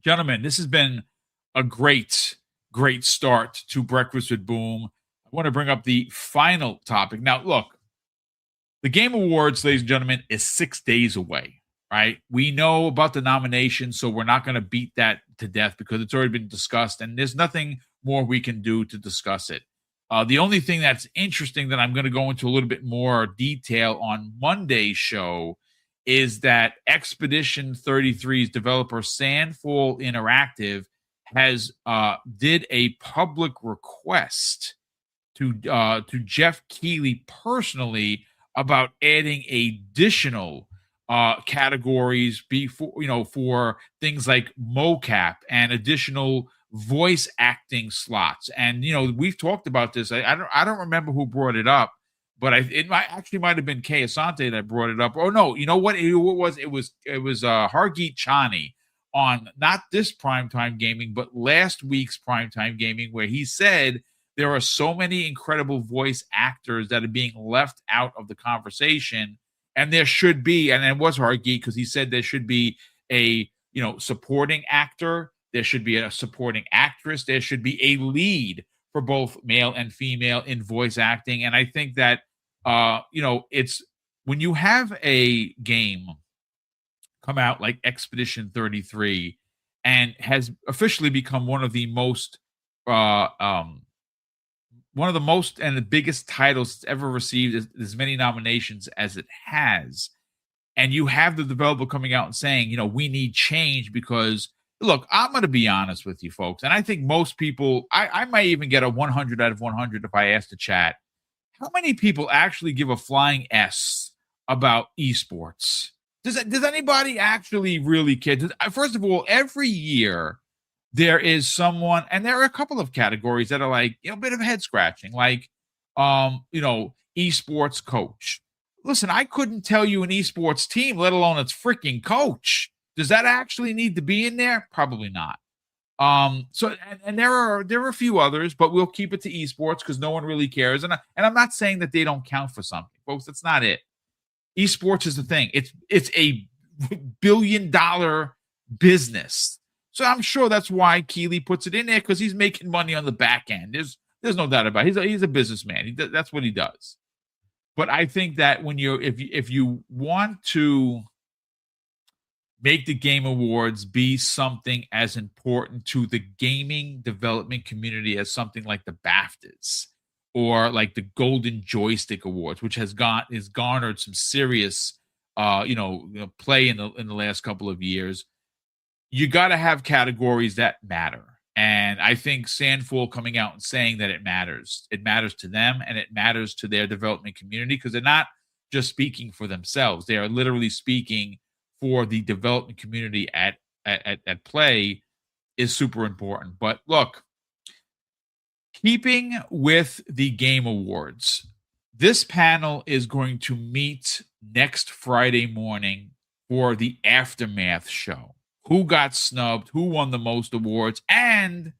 Gentlemen, this has been a great start to Breakfast with Boom. I want to bring up the final topic. Now, look, the Game Awards, ladies and gentlemen, is 6 days away, right? We know about the nomination, so we're not going to beat that to death because it's already been discussed, and there's nothing more we can do to discuss it. The only thing that's interesting that I'm going to go into a little bit more detail on Monday's show is that Expedition 33's developer Sandfall Interactive has did a public request to Jeff Keighley personally about adding additional categories for things like mocap and additional voice acting slots. And we've talked about this. I don't remember who brought it up, but it might have been Kay Asante that brought it up. Oh no, you know what? It was Hargeet Chani on not this Primetime Gaming, but last week's Primetime Gaming, where he said there are so many incredible voice actors that are being left out of the conversation, and there should be, and it was Hargeet because he said there should be a supporting actor, there should be a supporting actress, there should be a lead for both male and female in voice acting. And I think that it's when you have a game come out like Expedition 33 and has officially become one of the most and the biggest titles it's ever received as many nominations as it has, and you have the developer coming out and saying, we need change because, look, I'm going to be honest with you folks, and I think most people, I might even get a 100 out of 100 if I ask the chat, how many people actually give a flying S about esports? Does anybody actually really care? First of all, every year there is someone, and there are a couple of categories that are like, a bit of head scratching, like, esports coach. Listen, I couldn't tell you an esports team, let alone its freaking coach. Does that actually need to be in there? Probably not. So there are a few others, but we'll keep it to esports because no one really cares. And I'm not saying that they don't count for something, folks. That's not it. Esports is the thing. It's a $1 billion business. So I'm sure that's why Keighley puts it in there, because he's making money on the back end. There's no doubt about it. He's a businessman. That's what he does. But I think that when if you want to make the Game Awards be something as important to the gaming development community as something like the BAFTAs or like the Golden Joystick Awards, which has garnered some serious play in the last couple of years, you got to have categories that matter. And I think Sandfall coming out and saying that it matters to them and it matters to their development community, because they're not just speaking for themselves. They are literally speaking for the development community at play is super important. But look, keeping with the Game Awards, this panel is going to meet next Friday morning for the aftermath show. Who got snubbed? Who won the most awards? And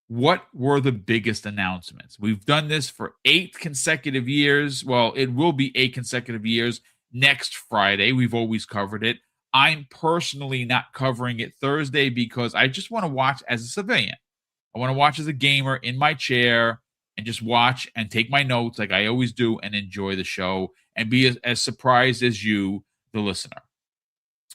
what were the biggest announcements? We've done this for 8 consecutive years. Well, it will be 8 consecutive years next Friday. We've always covered it. I'm personally not covering it Thursday because I just want to watch as a civilian. I want to watch as a gamer in my chair and just watch and take my notes like I always do and enjoy the show and be as surprised as you, the listener.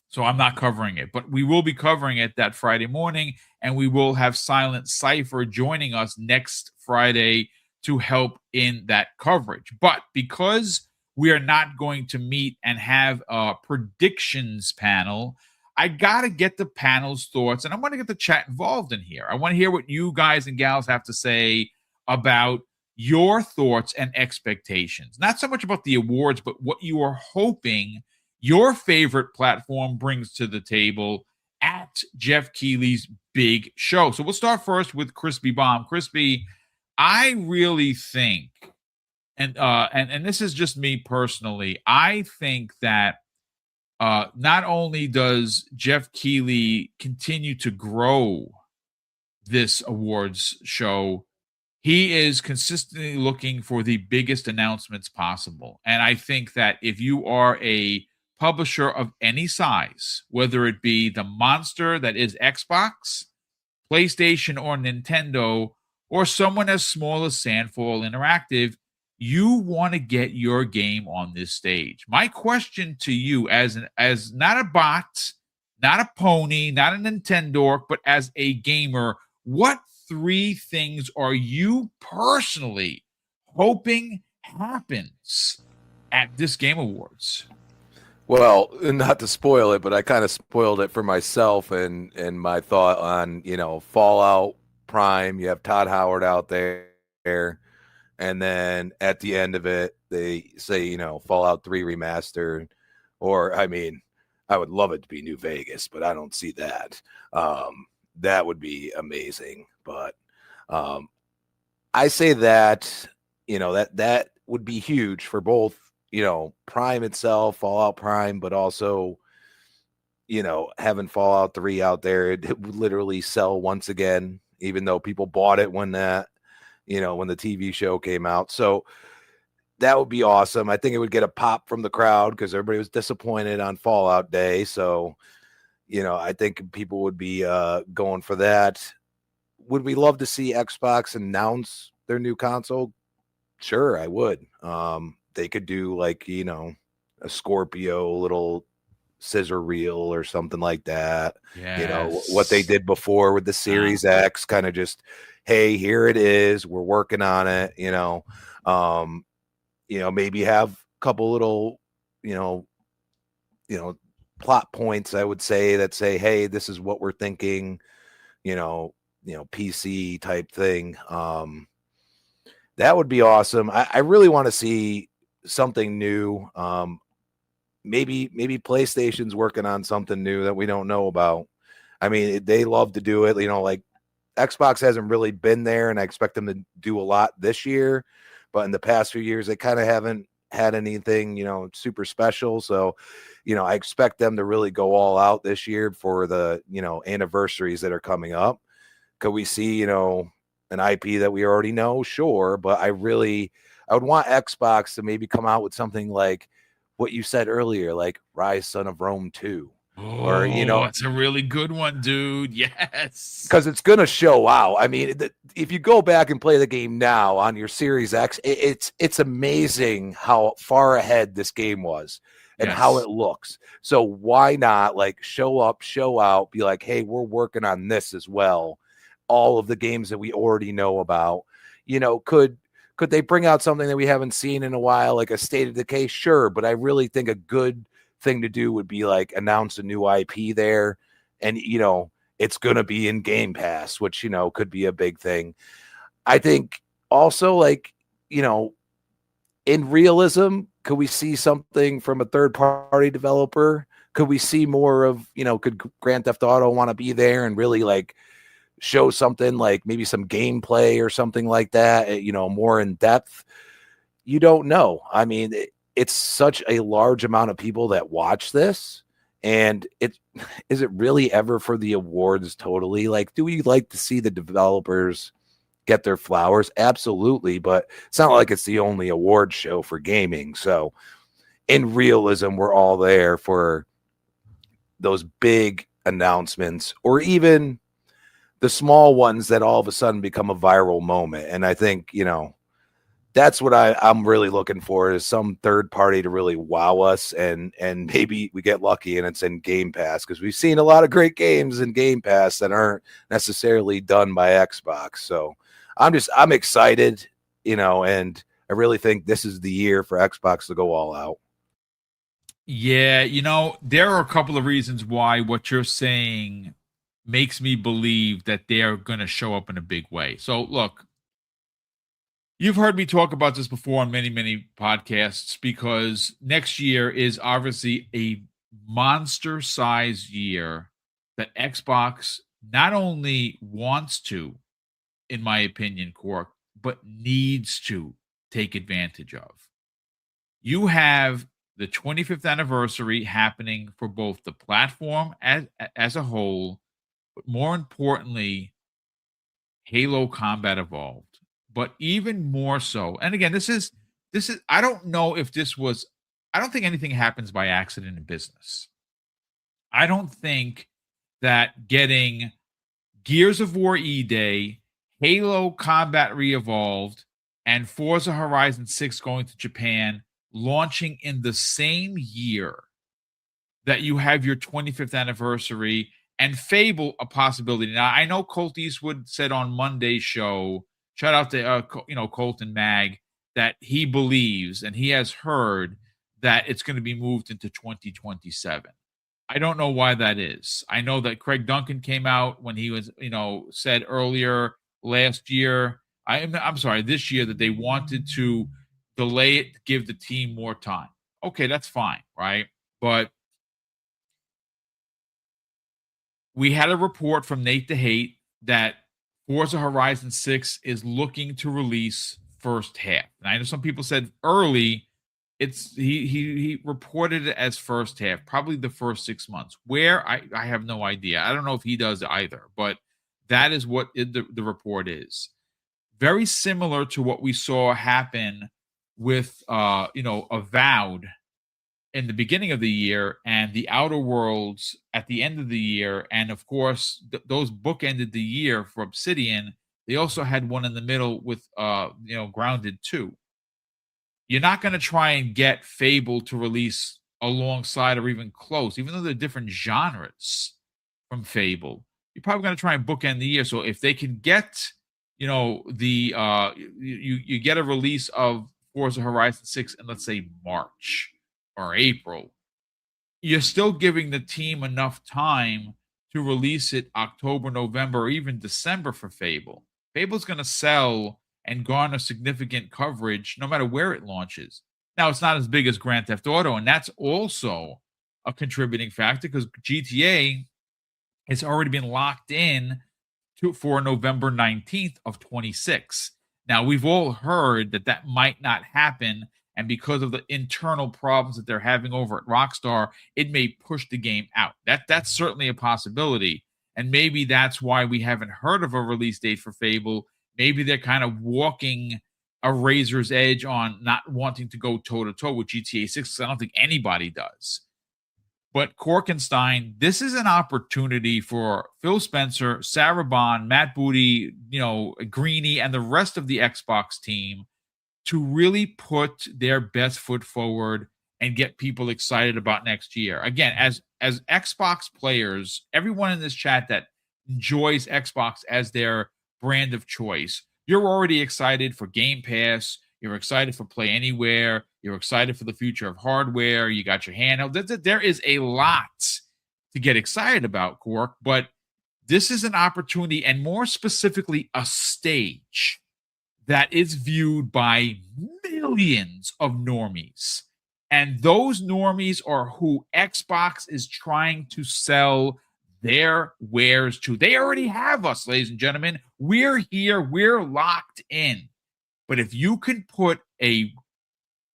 So I'm not covering it, but we will be covering it that Friday morning, and we will have Silent Cypher joining us next Friday to help in that coverage. But because we are not going to meet and have a predictions panel, I got to get the panel's thoughts, and I want to get the chat involved in here. I want to hear what you guys and gals have to say about your thoughts and expectations. Not so much about the awards, but what you are hoping your favorite platform brings to the table at Jeff Keighley's big show. So we'll start first with Crispy Bomb. Crispy, I really think, and this is just me personally, I think that not only does Jeff Keighley continue to grow this awards show, he is consistently looking for the biggest announcements possible. And I think that if you are a publisher of any size, whether it be the monster that is Xbox, PlayStation, or Nintendo, or someone as small as Sandfall Interactive, you want to get your game on this stage. My question to you, as not a bot, not a pony, not a Nintendo, but as a gamer, what 3 things are you personally hoping happens at this Game Awards? Well, not to spoil it, but I kind of spoiled it for myself and my thought on, Fallout Prime. You have Todd Howard out there, and then at the end of it, they say, Fallout 3 remastered, or I mean, I would love it to be New Vegas, but I don't see that. That would be amazing, but I say that, that would be huge for both, Prime itself, Fallout Prime, but also, having Fallout 3 out there, it would literally sell once again, even though people bought it when when the TV show came out. So that would be awesome. I think it would get a pop from the crowd because everybody was disappointed on Fallout Day. So, I think people would be going for that. Would we love to see Xbox announce their new console? Sure, I would. They could do like, a Scorpio little scissor reel or something like that. Yes. What they did before with the Series X, kind of just, hey, here it is. We're working on it. Maybe have a couple little, plot points, I would say, that say, hey, this is what we're thinking, PC type thing. That would be awesome. I really want to see something new. Maybe PlayStation's working on something new that we don't know about. I mean, they love to do it. Like Xbox hasn't really been there, and I expect them to do a lot this year. But in the past few years, they kind of haven't had anything, super special. So, I expect them to really go all out this year for the, anniversaries that are coming up. Could we see, an IP that we already know? Sure. But I would want Xbox to maybe come out with something like what you said earlier, like Rise Son of Rome 2. Or, it's a really good one, dude. Yes. Because it's going to show out. I mean, if you go back and play the game now on your Series X, it's amazing how far ahead this game was and how it looks. So why not show up, show out, be like, hey, we're working on this as well. All of the games that we already know about, could they bring out something that we haven't seen in a while, like a State of Decay? Sure. But I really think a good thing to do would be announce a new IP there. And, it's going to be in Game Pass, which, could be a big thing. I think also in realism, could we see something from a third party developer? Could we see more of, could Grand Theft Auto want to be there and really show something like maybe some gameplay or something like that, more in depth? You don't know. I mean, it's such a large amount of people that watch this, and is it really ever for the awards totally? Do we like to see the developers get their flowers? Absolutely, but it's not like it's the only award show for gaming. So in realism, we're all there for those big announcements, or even the small ones that all of a sudden become a viral moment. And I think, that's what I'm really looking for, is some third party to really wow us, and maybe we get lucky and it's in Game Pass, because we've seen a lot of great games in Game Pass that aren't necessarily done by Xbox. So I'm excited, and I really think this is the year for Xbox to go all out. Yeah, there are a couple of reasons why what you're saying makes me believe that they're going to show up in a big way. So look, you've heard me talk about this before on many, many podcasts, because next year is obviously a monster-sized year that Xbox not only wants to, in my opinion, Cork, but needs to take advantage of. You have the 25th anniversary happening for both the platform as a whole, but more importantly, Halo Combat Evolved. But even more so, and again, this is I don't know if this was I don't think anything happens by accident in business. I don't think that getting Gears of War E-Day, Halo Combat Re-Evolved, and Forza Horizon 6 going to Japan, launching in the same year that you have your 25th anniversary, and Fable a possibility. Now, I know Colt Eastwood said on Monday's show, shout out to Colt and Mag, that he believes and he has heard that it's going to be moved into 2027. I don't know why that is. I know that Craig Duncan came out when he was, said earlier last year, I'm sorry, this year, that they wanted to delay it to give the team more time. Okay, that's fine, right? But we had a report from Nate the Hate that Forza Horizon 6 is looking to release first half. And I know some people said early. It's he reported it as first half, probably the first 6 months. Where I have no idea. I don't know if he does either, but that is what the report is. Very similar to what we saw happen with Avowed in the beginning of the year and the Outer Worlds at the end of the year, and of course those bookended the year for Obsidian. They also had one in the middle with Grounded 2. You're not going to try and get Fable to release alongside or even close, even though they're different genres from Fable. You're probably going to try and bookend the year. So if they can get, you get a release of Forza Horizon 6 in, let's say, March or April, you're still giving the team enough time to release it October, November, or even December for Fable. Fable's going to sell and garner significant coverage no matter where it launches. Now, it's not as big as Grand Theft Auto, and that's also a contributing factor because GTA has already been locked in for November 19th of 26. Now, we've all heard that might not happen, and because of the internal problems that they're having over at Rockstar, it may push the game out. That's certainly a possibility, and maybe that's why we haven't heard of a release date for Fable. Maybe they're kind of walking a razor's edge on not wanting to go toe-to-toe with GTA 6. I don't think anybody does. But Korkenstein, this is an opportunity for Phil Spencer, Sarah Bond, Matt Booty, Greeny, and the rest of the Xbox team to really put their best foot forward and get people excited about next year. Again, as Xbox players, everyone in this chat that enjoys Xbox as their brand of choice, you're already excited for Game Pass. You're excited for Play Anywhere. You're excited for the future of hardware. You got your handheld. There is a lot to get excited about, Cork, but this is an opportunity, and more specifically, a stage that is viewed by millions of normies. And those normies are who Xbox is trying to sell their wares to. They already have us, ladies and gentlemen. We're here. We're locked in. But if you can put a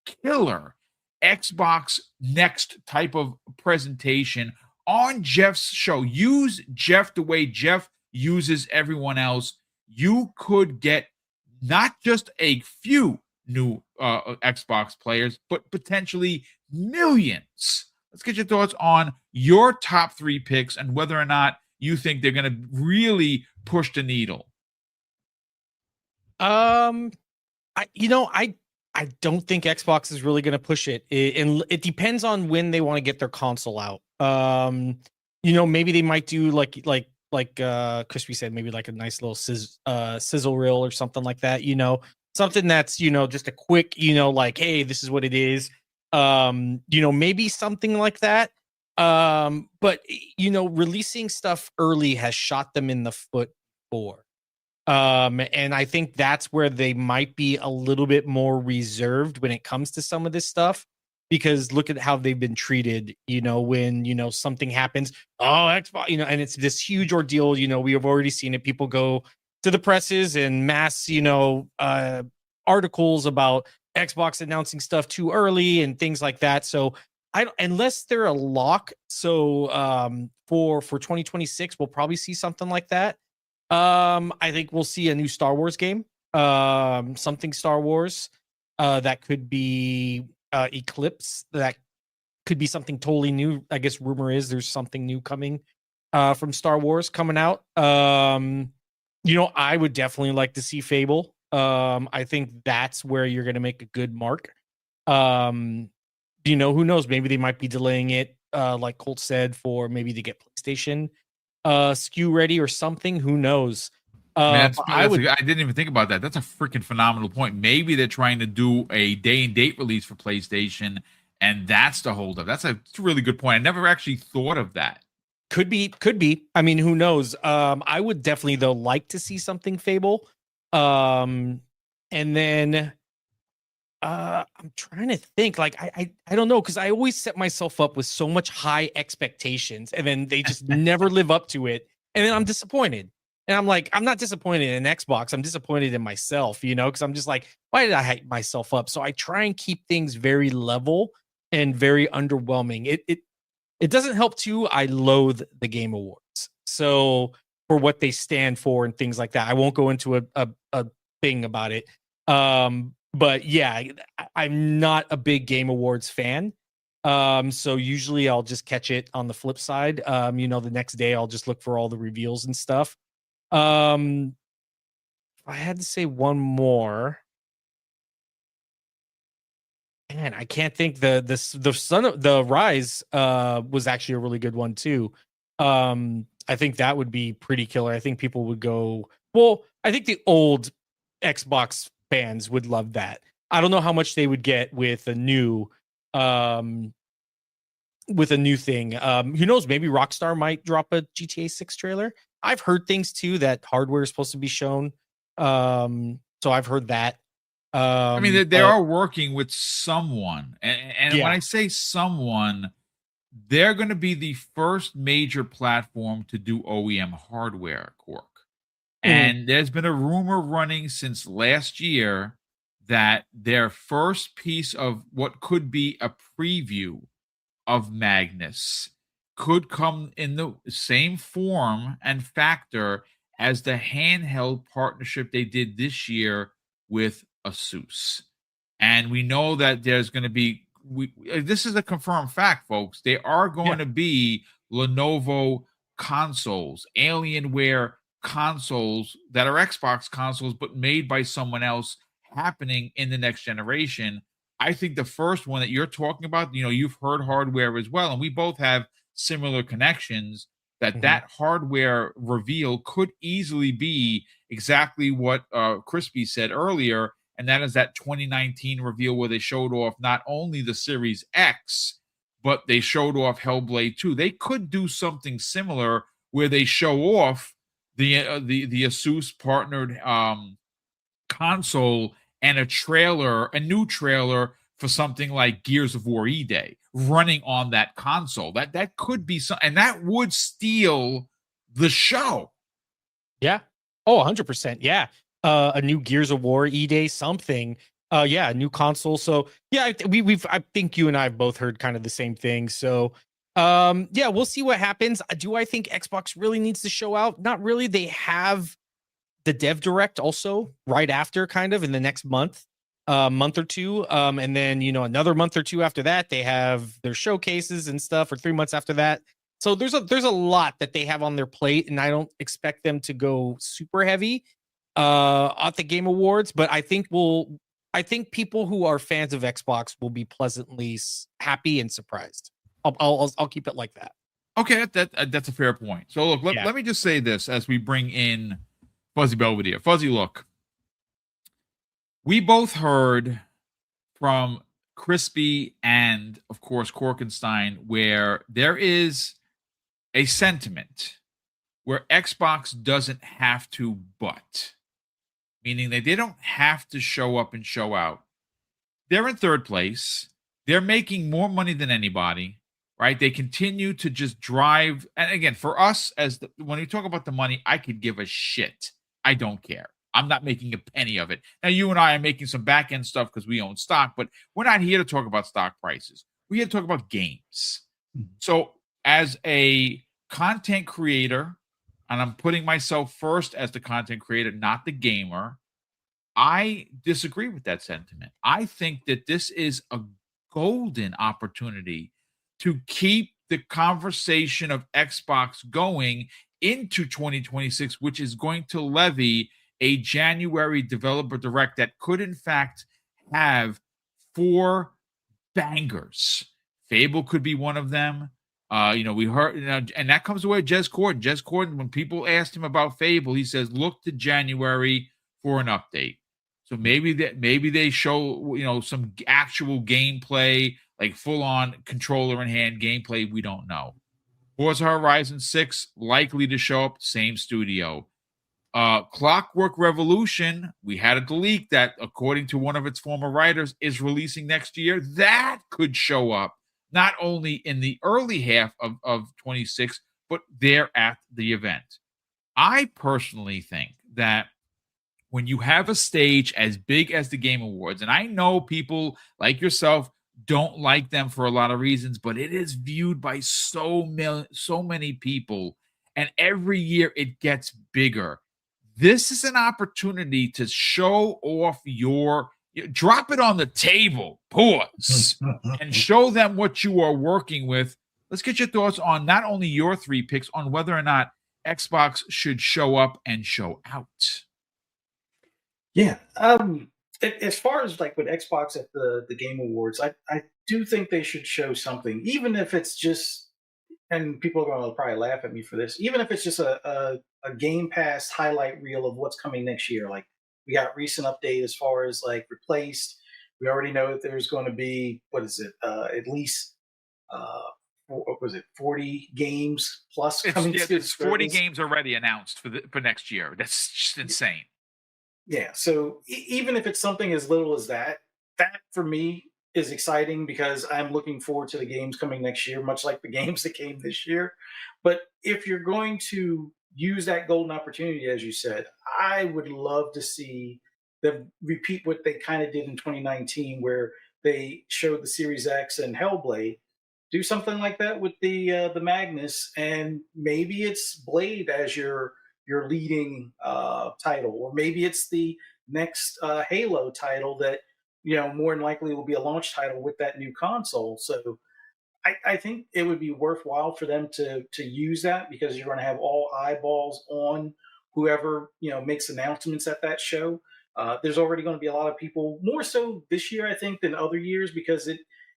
killer Xbox Next type of presentation on Jeff's show, use Jeff the way Jeff uses everyone else, you could get not just a few new Xbox players, but potentially millions. Let's get your thoughts on your top 3 picks and whether or not you think they're going to really push the needle. I don't think Xbox is really going to push it. And it depends on when they want to get their console out. Maybe they might do like Crispy said, maybe like a nice little sizzle reel or something like that. Something that's just a quick, like, hey, this is what it is. Maybe something like that. But releasing stuff early has shot them in the foot before. And I think that's where they might be a little bit more reserved when it comes to some of this stuff, because look at how they've been treated, when, something happens, Xbox, and it's this huge ordeal. We have already seen it. People go to the presses and mass, articles about Xbox announcing stuff too early and things like that. So unless they're a lock. So, for 2026, we'll probably see something like that. I think we'll see a new Star Wars game, something Star Wars, that could be, Eclipse that could be something totally new. I guess rumor is there's something new coming from Star Wars coming out. I would definitely like to see Fable. I think that's where you're going to make a good mark. Who knows? Maybe they might be delaying it, like Colt said, for maybe to get PlayStation SKU ready or something. Who knows? I didn't even think about that. That's a freaking phenomenal point. Maybe they're trying to do a day and date release for PlayStation, and that's the holdup. That's a really good point. I never actually thought of that. Could be. I mean, who knows? I would definitely though like to see something Fable. And then I'm trying to think. Like I don't know, because I always set myself up with so much high expectations, and then they just never live up to it, and then I'm disappointed. And I'm like, I'm not disappointed in Xbox. I'm disappointed in myself, because I'm just like, why did I hype myself up? So I try and keep things very level and very underwhelming. It doesn't help too. I loathe the Game Awards. So for what they stand for and things like that, I won't go into a thing about it. But yeah, I'm not a big Game Awards fan. So usually I'll just catch it on the flip side. The next day I'll just look for all the reveals and stuff. If I had to say one more, man, I can't think. The Son of the Rise was actually a really good one too. I think that would be pretty killer. I think people would go. Well, I think the old Xbox fans would love that. I don't know how much they would get with a new thing. Who knows? Maybe Rockstar might drop a GTA 6 trailer. I've heard things too that hardware is supposed to be shown. So I've heard that. I mean, they are working with someone, and when I say someone, they're going to be the first major platform to do OEM hardware, Cork. And there's been a rumor running since last year that their first piece of what could be a preview of Magnus could come in the same form and factor as the handheld partnership they did this year with Asus. And we know that there's going to be, this is a confirmed fact, folks. There are going to be Lenovo consoles, Alienware consoles that are Xbox consoles, but made by someone else, happening in the next generation. I think the first one that you're talking about, you've heard hardware as well, and we both have similar connections, that hardware reveal could easily be exactly what Crispy said earlier, and that is that 2019 reveal where they showed off not only the Series X, but they showed off Hellblade 2. They could do something similar where they show off the Asus partnered console and a new trailer for something like Gears of War E-Day running on that console. That could be something, and that would steal the show. Yeah. Oh, 100%. Yeah. A new Gears of War E-Day something. A new console. So yeah, I think you and I have both heard kind of the same thing. So we'll see what happens. Do I think Xbox really needs to show out? Not really. They have the Dev Direct also right after, kind of in the next month or two. And then, another month or two after that, they have their showcases and stuff, or 3 months after that. So there's a lot that they have on their plate, and I don't expect them to go super heavy at the Game Awards, but I think people who are fans of Xbox will be pleasantly happy and surprised. I'll keep it like that. Okay, that's a fair point. So look, let me just say this as we bring in Fuzzy Belvedere. Fuzzy, look, we both heard from Crispy and, of course, Korkenstein, where there is a sentiment where Xbox doesn't have to, meaning that they don't have to show up and show out. They're in third place. They're making more money than anybody, right? They continue to just drive. And again, for us, when you talk about the money, I could give a shit. I don't care. I'm not making a penny of it. Now, you and I are making some back-end stuff because we own stock, but we're not here to talk about stock prices. We're here to talk about games. So as a content creator, and I'm putting myself first as the content creator, not the gamer, I disagree with that sentiment. I think that this is a golden opportunity to keep the conversation of Xbox going into 2026, which is going to levy a January developer direct that could, in fact, have 4 bangers. Fable could be one of them. We heard, and that comes away Jez Corden. Jez Corden, when people asked him about Fable, he says, "Look to January for an update." So maybe they show some actual gameplay, like full on controller in hand gameplay. We don't know. Forza Horizon 6 likely to show up, same studio. Clockwork Revolution, we had a leak that, according to one of its former writers, is releasing next year. That could show up not only in the early half of 26, but there at the event. I personally think that when you have a stage as big as the Game Awards, and I know people like yourself don't like them for a lot of reasons, but it is viewed by so many people, and every year it gets bigger. This is an opportunity to show off drop it on the table, pause, and show them what you are working with. Let's get your thoughts on not only your 3 picks, on whether or not Xbox should show up and show out. Yeah. As far as like with Xbox at the Game Awards, I do think they should show something, even if it's just, and people are going to probably laugh at me for this, even if it's just a Game Pass highlight reel of what's coming next year. Like, we got recent update as far as like replaced. We already know that there's going to be, at least, what was it, 40 games plus coming to it's 40 games already announced for next year. That's just insane. Yeah. So even if it's something as little as that for me is exciting, because I'm looking forward to the games coming next year, much like the games that came this year. But if you're going to use that golden opportunity, as you said, I would love to see them repeat what they kind of did in 2019, where they showed the Series X and Hellblade. Do something like that with the Magnus, and maybe it's Blade as your leading title, or maybe it's the next Halo title that more than likely will be a launch title with that new console. So I think it would be worthwhile for them to use that, because you're going to have all eyeballs on whoever makes announcements at that show. There's already going to be a lot of people, more so this year I think than other years, because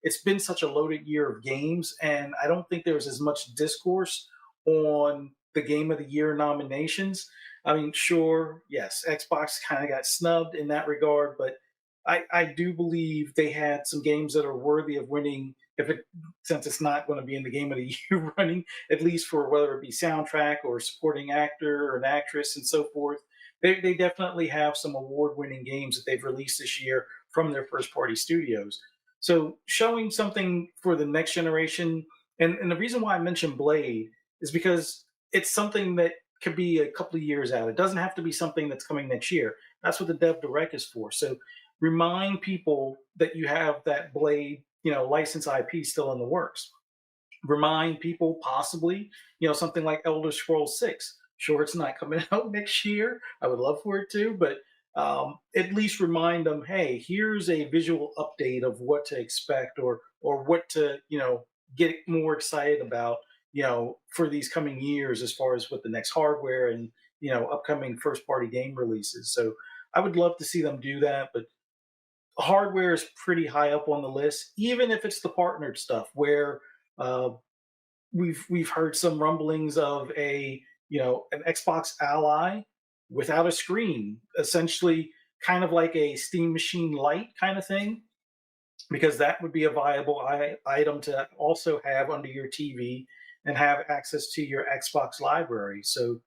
it's been such a loaded year of games, and I don't think there was as much discourse on the Game of the Year nominations. I mean, sure, yes, Xbox kind of got snubbed in that regard, but I do believe they had some games that are worthy of winning, since it's not going to be in the Game of the Year running, at least for whether it be soundtrack or supporting actor or an actress and so forth. They definitely have some award-winning games that they've released this year from their first-party studios. So showing something for the next generation, and the reason why I mentioned Blade is because it's something that could be a couple of years out. It doesn't have to be something that's coming next year. That's what the Dev Direct is for. So remind people that you have that Blade, license IP still in the works. Remind people possibly, something like Elder Scrolls 6. Sure, it's not coming out next year. I would love for it to, but at least remind them, hey, here's a visual update of what to expect, or what to get more excited about for these coming years, as far as what the next hardware and upcoming first party game releases. So I would love to see them do that, but hardware is pretty high up on the list, even if it's the partnered stuff where we've heard some rumblings of an Xbox Ally without a screen, essentially kind of like a Steam Machine Lite kind of thing, because that would be a viable item to also have under your TV and have access to your Xbox library. So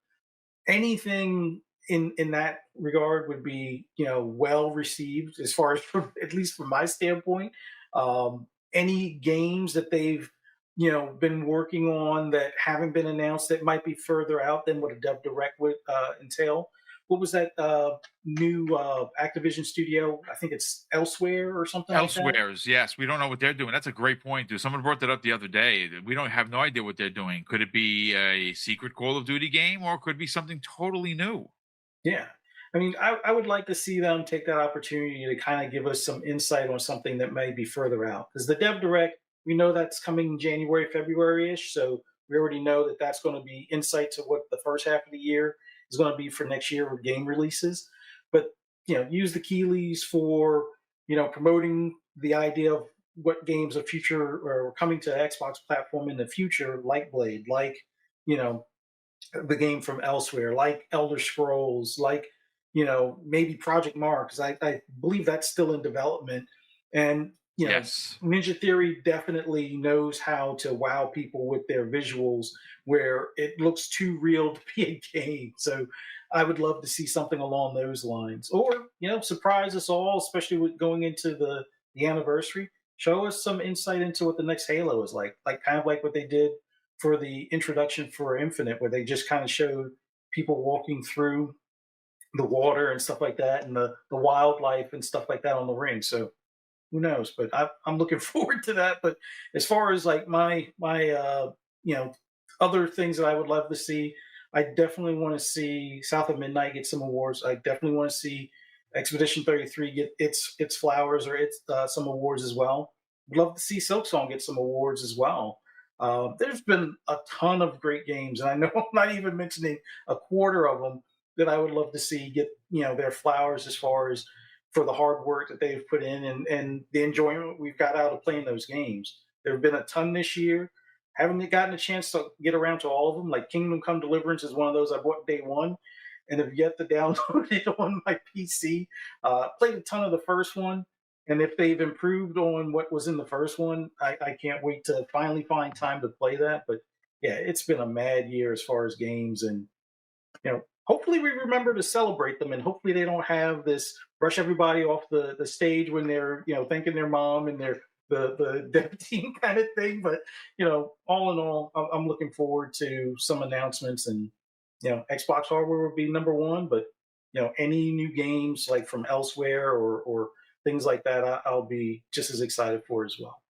anything in that regard would be well received, as far as at least from my standpoint. Any games that they've been working on that haven't been announced, that might be further out than what a Dev Direct would entail. What was that new Activision studio? I think it's Elsewhere or something like that. Elsewhere's, yes. We don't know what they're doing. That's a great point, dude. Someone brought that up the other day. We don't have no idea what they're doing. Could it be a secret Call of Duty game, or could it be something totally new? Yeah. I mean, I would like to see them take that opportunity to kind of give us some insight on something that may be further out. Because the Dev Direct, we know that's coming January, February ish. So we already know that that's going to be insight to what the first half of the year is going to be for next year with game releases. But, use the Keeleys for, promoting the idea of what games of future are coming to the Xbox platform in the future, like Blade, like, you know, the game from elsewhere, like Elder Scrolls, like maybe Project Mars. I believe that's still in development, and Yes. Ninja Theory definitely knows how to wow people with their visuals, where it looks too real to be a game. So I would love to see something along those lines, or surprise us all, especially with going into the anniversary. Show us some insight into what the next Halo is like kind of like what they did for the introduction for Infinite, where they just kind of showed people walking through the water and stuff like that, and the wildlife and stuff like that on the ring. So who knows? But I'm looking forward to that. But as far as like my other things that I would love to see, I definitely want to see South of Midnight get some awards. I definitely want to see Expedition 33 get its flowers or its some awards as well. Would love to see Silksong get some awards as well. There's been a ton of great games, and I know I'm not even mentioning a quarter of them that I would love to see get their flowers as far as for the hard work that they've put in and the enjoyment we've got out of playing those games. There have been a ton this year. Haven't gotten a chance to get around to all of them. Like Kingdom Come Deliverance is one of those I bought day one and have yet to download it on my PC. Played a ton of the first one. And if they've improved on what was in the first one, I can't wait to finally find time to play that. But yeah, it's been a mad year as far as games. And, hopefully we remember to celebrate them. And hopefully they don't have this brush everybody off the stage when they're, thanking their mom and the dev team kind of thing. But, all in all, I'm looking forward to some announcements, and, Xbox hardware would be number one. But, any new games like from elsewhere or things like that, I'll be just as excited for as well.